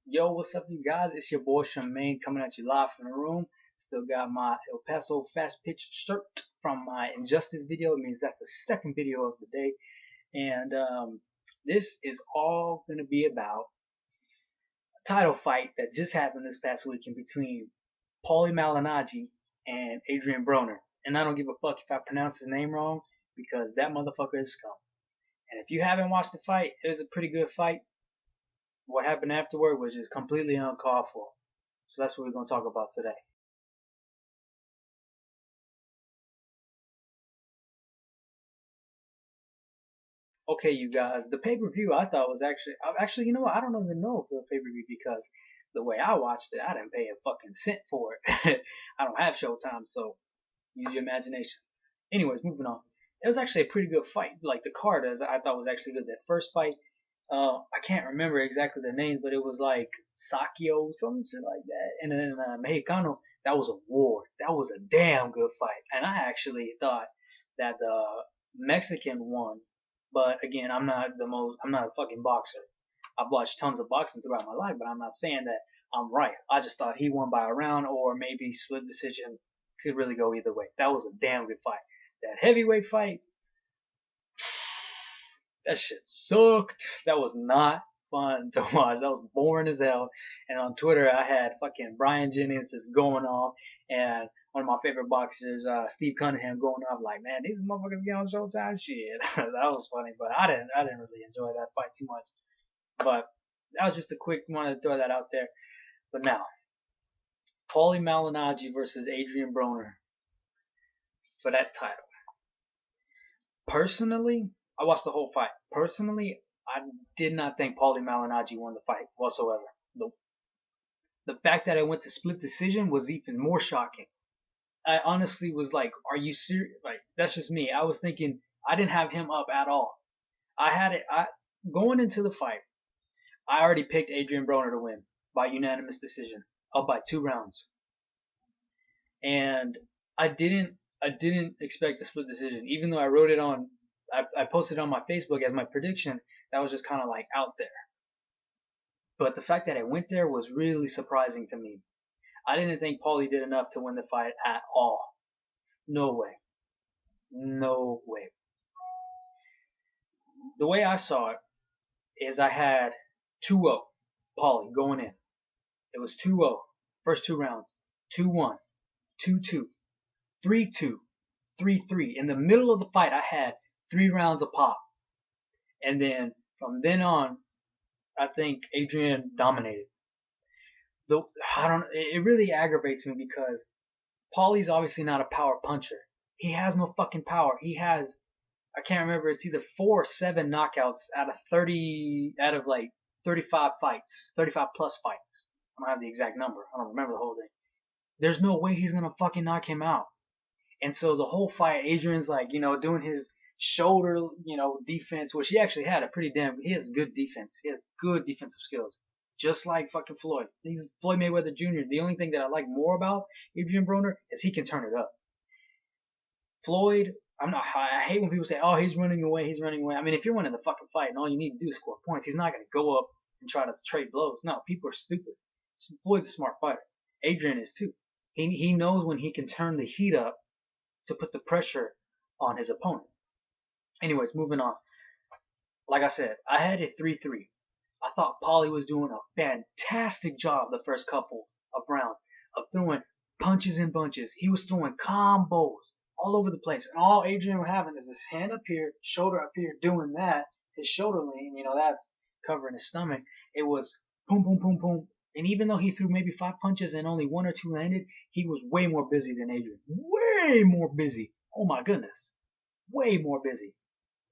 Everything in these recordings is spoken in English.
Yo, what's up, you guys? It's your boy Shemaine coming at you live from the room. Still got my El Paso fast pitch shirt from my Injustice video. It means that's the second video of the day. And this is all going to be about a title fight that just happened this past weekend between Paulie Malignaggi and Adrien Broner. And I don't give a fuck if I pronounce his name wrong because that motherfucker is scum. And if you haven't watched the fight, it was a pretty good fight. What happened afterward was just completely uncalled for. So that's what we're going to talk about today. Okay, you guys, the pay-per-view I thought was actually, you know what? I don't even know if it was pay-per-view because the way I watched it, I didn't pay a fucking cent for it. I don't have Showtime, so use your imagination. Anyways, moving on. It was actually a pretty good fight. Like the card, as I thought was actually good. That first fight, I can't remember exactly their names, but it was like Sakio, some shit like that. And then Mexicano, that was a war. That was a damn good fight. And I actually thought that the Mexican won. But again, I'm not a fucking boxer. I've watched tons of boxing throughout my life, but I'm not saying that I'm right. I just thought he won by a round or maybe split decision. Could really go either way. That was a damn good fight. That heavyweight fight, that shit sucked. That was not fun to watch. That was boring as hell. And on Twitter, I had fucking Brian Jennings just going off, and one of my favorite boxers, Steve Cunningham, going off like, man, these motherfuckers get on Showtime. Shit, that was funny, but I didn't really enjoy that fight too much. But that was just a quick one to throw that out there. But now, Paulie Malignaggi versus Adrien Broner for that title. Personally, I watched the whole fight. Personally, I did not think Paulie Malignaggi won the fight whatsoever. The fact that it went to split decision was even more shocking. I honestly was like, are you serious? Like, that's just me. I was thinking I didn't have him up at all. I had it. Going into the fight, I already picked Adrien Broner to win by unanimous decision, up by 2 rounds. And I didn't expect a split decision, even though I wrote it on I posted it on my Facebook as my prediction. That was just kind of like out there. But the fact that it went there was really surprising to me. I didn't think Paulie did enough to win the fight at all. No way. No way. The way I saw it is I had 2-0 Paulie going in. It was 2-0 first 2 rounds, 2-1, 2-2, 3-2, 3-3. In the middle of the fight, I had 3 rounds of pop. And then from then on, I think Adrien dominated. Though I don't, it really aggravates me because Paulie's obviously not a power puncher. He has no fucking power. He has, I can't remember, it's either 4 or 7 knockouts out of 30, out of like 35 fights, 35 plus fights. I don't have the exact number. I don't remember the whole thing. There's no way he's gonna fucking knock him out. And so the whole fight, Adrian's like, doing his shoulder, defense, which he actually had he has good defense. He has good defensive skills. Just like fucking Floyd. He's Floyd Mayweather Jr. The only thing that I like more about Adrien Broner is he can turn it up. Floyd, I hate when people say, oh, he's running away. I mean, if you're winning the fucking fight and all you need to do is score points, he's not going to go up and try to trade blows. No, people are stupid. Floyd's a smart fighter. Adrien is too. He knows when he can turn the heat up to put the pressure on his opponent. Anyways, moving on. Like I said, I had it 3-3. I thought Paulie was doing a fantastic job the first couple of rounds of throwing punches and bunches. He was throwing combos all over the place. And all Adrien was having is his hand up here, shoulder up here, doing that. His shoulder lean, that's covering his stomach. It was boom, boom, boom, boom. And even though he threw maybe 5 punches and only 1 or 2 landed, he was way more busy than Adrien. Way more busy. Oh my goodness. Way more busy.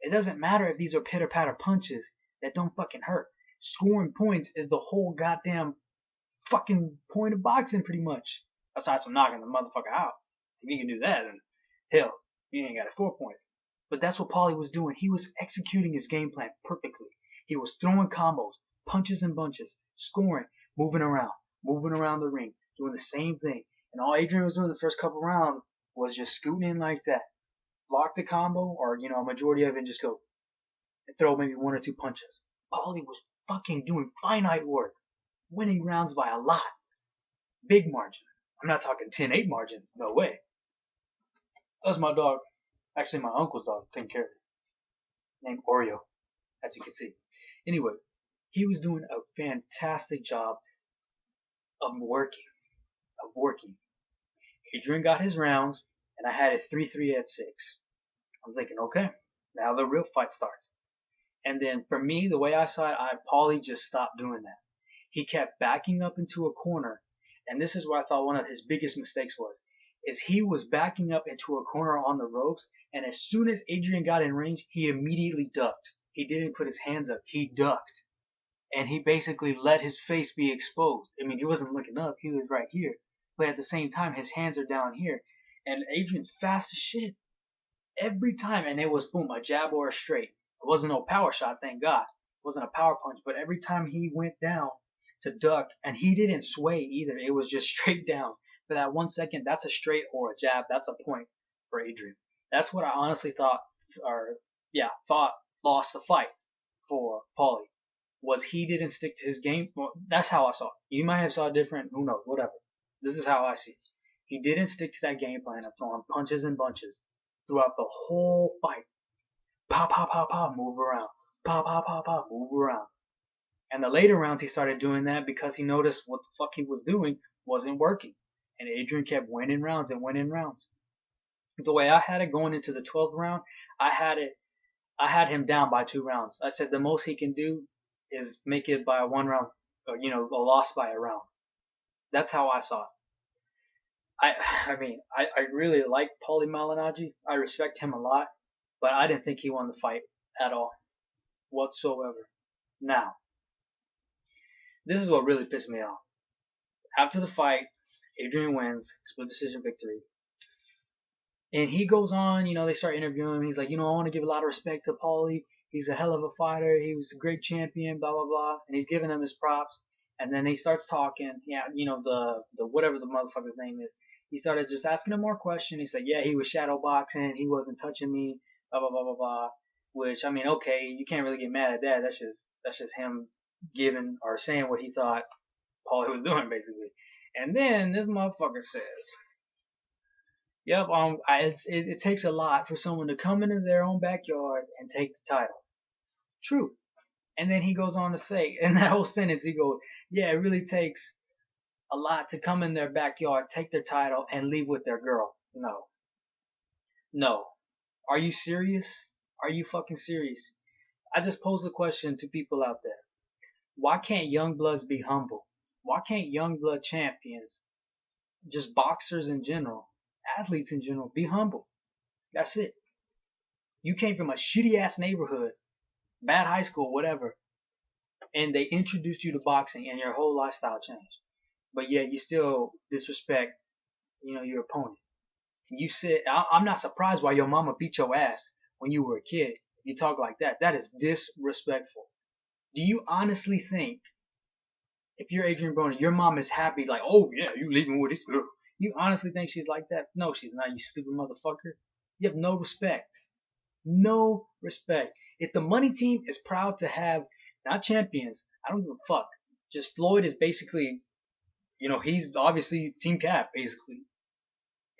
It doesn't matter if these are pitter-patter punches that don't fucking hurt. Scoring points is the whole goddamn fucking point of boxing, pretty much. Aside from knocking the motherfucker out. If you can do that, then hell, you ain't gotta score points. But that's what Paulie was doing. He was executing his game plan perfectly. He was throwing combos, punches and bunches, scoring, moving around the ring, doing the same thing. And all Adrien was doing the first couple rounds was just scooting in like that. Block the combo, or a majority of it, just go and throw maybe 1 or 2 punches. Paulie was fucking doing finite work. winning rounds by a lot. Big margin. I'm not talking 10-8 margin. No way. That was my dog. Actually, my uncle's dog taking care of it. Named Oreo, as you can see. Anyway, he was doing a fantastic job of working. Adrien got his rounds, and I had it 3-3 at 6. I'm thinking, okay, now the real fight starts. And then for me, the way I saw it, Paulie just stopped doing that. He kept backing up into a corner, and this is what I thought one of his biggest mistakes was, is he was backing up into a corner on the ropes, and as soon as Adrien got in range, he immediately ducked. He didn't put his hands up, he ducked. And he basically let his face be exposed. I mean, he wasn't looking up, he was right here. But at the same time, his hands are down here. And Adrien's fast as shit. Every time, and it was boom, a jab or a straight. It wasn't no power shot, thank God. It wasn't a power punch, but every time he went down to duck, and he didn't sway either, it was just straight down. For that 1 second, that's a straight or a jab, that's a point for Adrien. That's what I honestly thought lost the fight for Paulie. Was he didn't stick to his game. Well, that's how I saw it. You might have saw it different, who knows, whatever. This is how I see it. He didn't stick to that game plan of throwing punches and bunches throughout the whole fight. Pop, pop, pop, pop, move around. Pop, pop, pop, pop, move around. And the later rounds he started doing that because he noticed what the fuck he was doing wasn't working. And Adrien kept winning rounds and winning rounds. The way I had it going into the 12th round, I had him down by 2 rounds. I said the most he can do is make it by 1 round, or, a loss by a round. That's how I saw it. I mean, I really like Paulie Malignaggi. I respect him a lot, but I didn't think he won the fight at all, whatsoever. Now, this is what really pissed me off. After the fight, Adrien wins, split decision victory. And he goes on, they start interviewing him. He's like, I want to give a lot of respect to Paulie. He's a hell of a fighter. He was a great champion, blah, blah, blah. And he's giving him his props. And then he starts talking. Yeah, the whatever the motherfucker's name is. He started just asking him more questions. He said, yeah, he was shadow boxing. He wasn't touching me, blah, blah, blah, blah, blah. Which, I mean, okay, you can't really get mad at that. That's just him giving or saying what he thought Paulie was doing, basically. And then this motherfucker says, yep, it takes a lot for someone to come into their own backyard and take the title. True. And then he goes on to say, in that whole sentence, he goes, yeah, it really takes a lot to come in their backyard, take their title, and leave with their girl. No. Are you serious? Are you fucking serious? I just posed the question to people out there. Why can't young bloods be humble? Why can't young blood champions, just boxers in general, athletes in general, be humble? That's it. You came from a shitty ass neighborhood, bad high school, whatever, and they introduced you to boxing and your whole lifestyle changed. But yet you still disrespect, your opponent. And you said, I'm not surprised why your mama beat your ass when you were a kid. If you talk like that, that is disrespectful. Do you honestly think, if you're Adrien Broner, your mom is happy, like, oh yeah, you leaving with this girl? You honestly think she's like that? No, she's not, you stupid motherfucker. You have no respect. No respect. If the money team is proud to have, not champions, I don't give a fuck. Just Floyd is basically, he's obviously team cap, basically.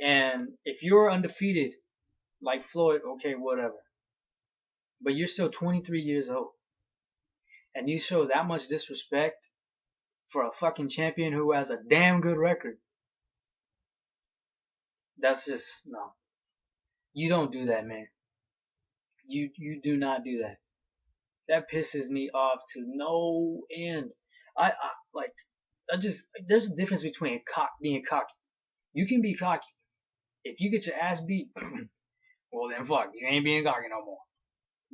And if you're undefeated, like Floyd, okay, whatever. But you're still 23 years old. And you show that much disrespect for a fucking champion who has a damn good record. That's just, no. You don't do that, man. You do not do that. That pisses me off to no end. There's a difference between being cocky. You can be cocky. If you get your ass beat, well then fuck, you ain't being cocky no more.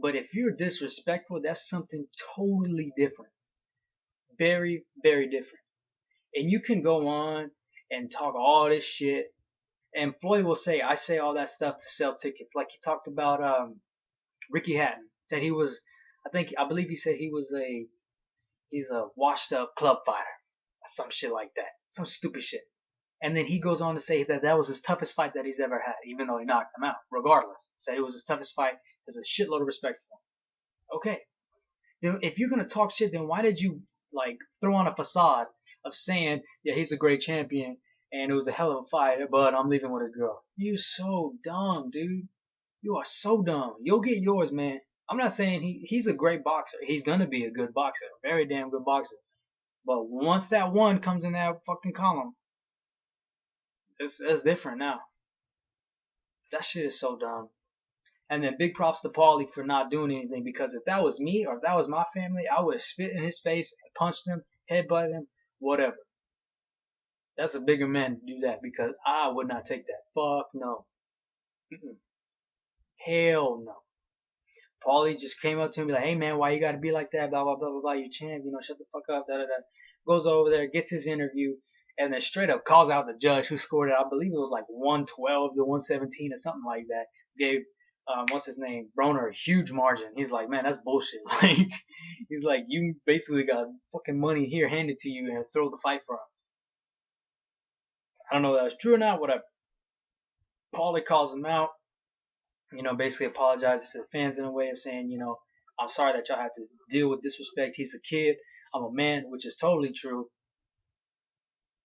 But if you're disrespectful, that's something totally different. Very, very different. And you can go on and talk all this shit. And Floyd will say, I say all that stuff to sell tickets. Like he talked about Ricky Hatton. Said he was, I believe he said he's a washed up club fighter. Some shit like that. Some stupid shit. And then he goes on to say that was his toughest fight that he's ever had, even though he knocked him out. Regardless. Said it was his toughest fight. There's a shitload of respect for him. Okay. Then if you're going to talk shit, then why did you throw on a facade of saying, yeah, he's a great champion and it was a hell of a fight, but I'm leaving with his girl. You so dumb, dude. You are so dumb. You'll get yours, man. I'm not saying he's a great boxer. He's gonna be a good boxer, a very damn good boxer. But once that one comes in that fucking column, it's different now. That shit is so dumb. And then big props to Paulie for not doing anything, because if that was me or if that was my family, I would have spit in his face and punched him, headbutted him, whatever. That's a bigger man to do that, because I would not take that. Fuck no. Mm-mm. Hell no. Paulie just came up to me like, hey man, why you gotta be like that? Blah, blah, blah, blah, blah. You champ, shut the fuck up, da, da, da. Goes over there, gets his interview, and then straight up calls out the judge who scored it. I believe it was like 112 to 117 or something like that. Gave, what's his name? Broner a huge margin. He's like, man, that's bullshit. Like, he's like, you basically got fucking money here handed to you and throw the fight for him. I don't know if that was true or not, whatever. Paulie calls him out. Basically apologizes to the fans in a way of saying, I'm sorry that y'all have to deal with disrespect. He's a kid. I'm a man, which is totally true.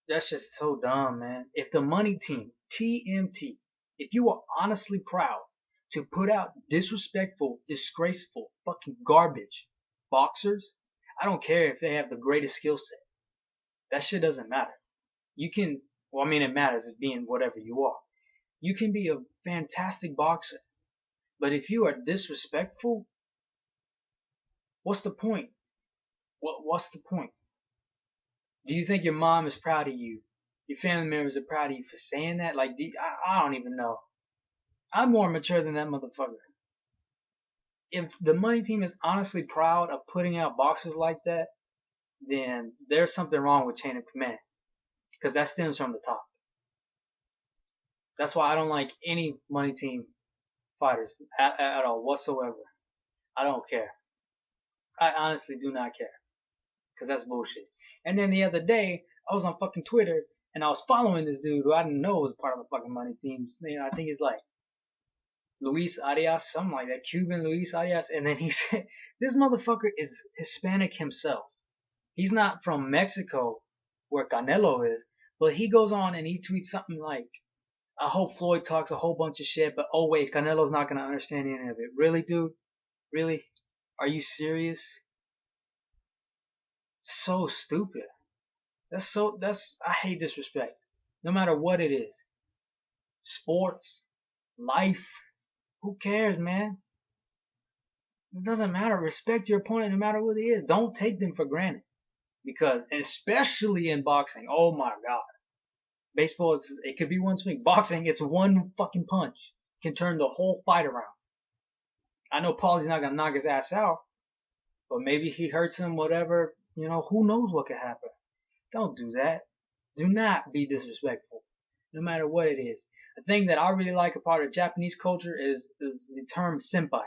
That's just so dumb, man. If the money team, TMT, if you are honestly proud to put out disrespectful, disgraceful, fucking garbage boxers, I don't care if they have the greatest skill set. That shit doesn't matter. You can, it matters as being whatever you are. You can be a fantastic boxer. But if you are disrespectful, what's the point? What's the point? Do you think your mom is proud of you? Your family members are proud of you for saying that? Like, I don't even know. I'm more mature than that motherfucker. If the money team is honestly proud of putting out boxers like that, then there's something wrong with chain of command. Because that stems from the top. That's why I don't like any money team fighters at all whatsoever. I don't care. I honestly do not care. Because that's bullshit. And then the other day, I was on fucking Twitter and I was following this dude who I didn't know was part of the fucking money team. I think it's like Luis Arias, something like that. Cuban Luis Arias. And then he said, this motherfucker is Hispanic himself. He's not from Mexico where Canelo is. But he goes on and he tweets something like, I hope Floyd talks a whole bunch of shit, but oh wait, Canelo's not going to understand any of it. Really, dude? Really? Are you serious? So stupid. I hate disrespect. No matter what it is. Sports, life, who cares, man? It doesn't matter. Respect your opponent no matter what he is. Don't take them for granted. Because, especially in boxing, oh my god. Baseball, it could be one swing. Boxing, it's one fucking punch. Can turn the whole fight around. I know Paulie's not gonna knock his ass out, but maybe he hurts him, whatever. Who knows what could happen. Don't do that. Do not be disrespectful, no matter what it is. The thing that I really like about Japanese culture is the term senpai,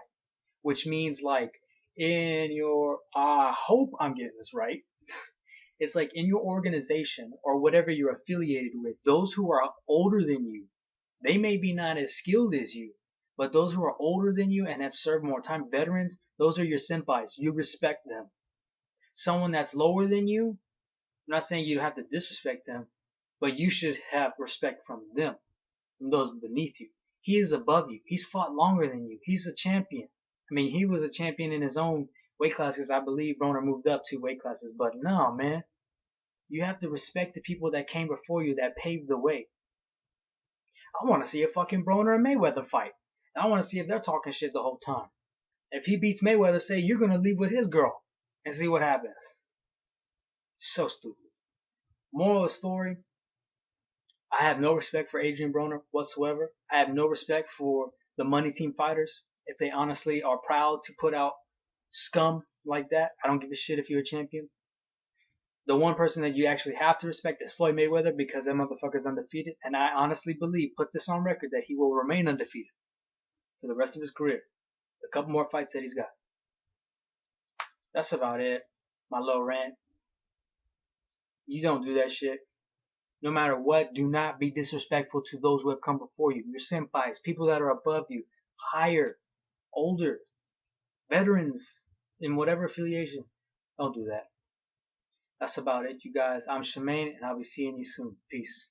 which means like I hope I'm getting this right. It's like in your organization or whatever you're affiliated with, those who are older than you, they may be not as skilled as you, but those who are older than you and have served more time, veterans, those are your senpais. You respect them. Someone that's lower than you, I'm not saying you have to disrespect them, but you should have respect from them, from those beneath you. He is above you. He's fought longer than you. He's a champion. He was a champion in his own weight class because I believe Broner moved up 2 weight classes. But no, man. You have to respect the people that came before you that paved the way. I want to see a fucking Broner and Mayweather fight. And I want to see if they're talking shit the whole time. If he beats Mayweather, say you're going to leave with his girl and see what happens. So stupid. Moral of the story, I have no respect for Adrien Broner whatsoever. I have no respect for the money team fighters. If they honestly are proud to put out scum like that, I don't give a shit if you're a champion. The one person that you actually have to respect is Floyd Mayweather because that motherfucker's undefeated. And I honestly believe, put this on record, that he will remain undefeated for the rest of his career. A couple more fights that he's got. That's about it. My little rant. You don't do that shit. No matter what, do not be disrespectful to those who have come before you. Your senpais, people that are above you, higher, older, veterans in whatever affiliation. Don't do that. That's about it, you guys. I'm Shemaine, and I'll be seeing you soon. Peace.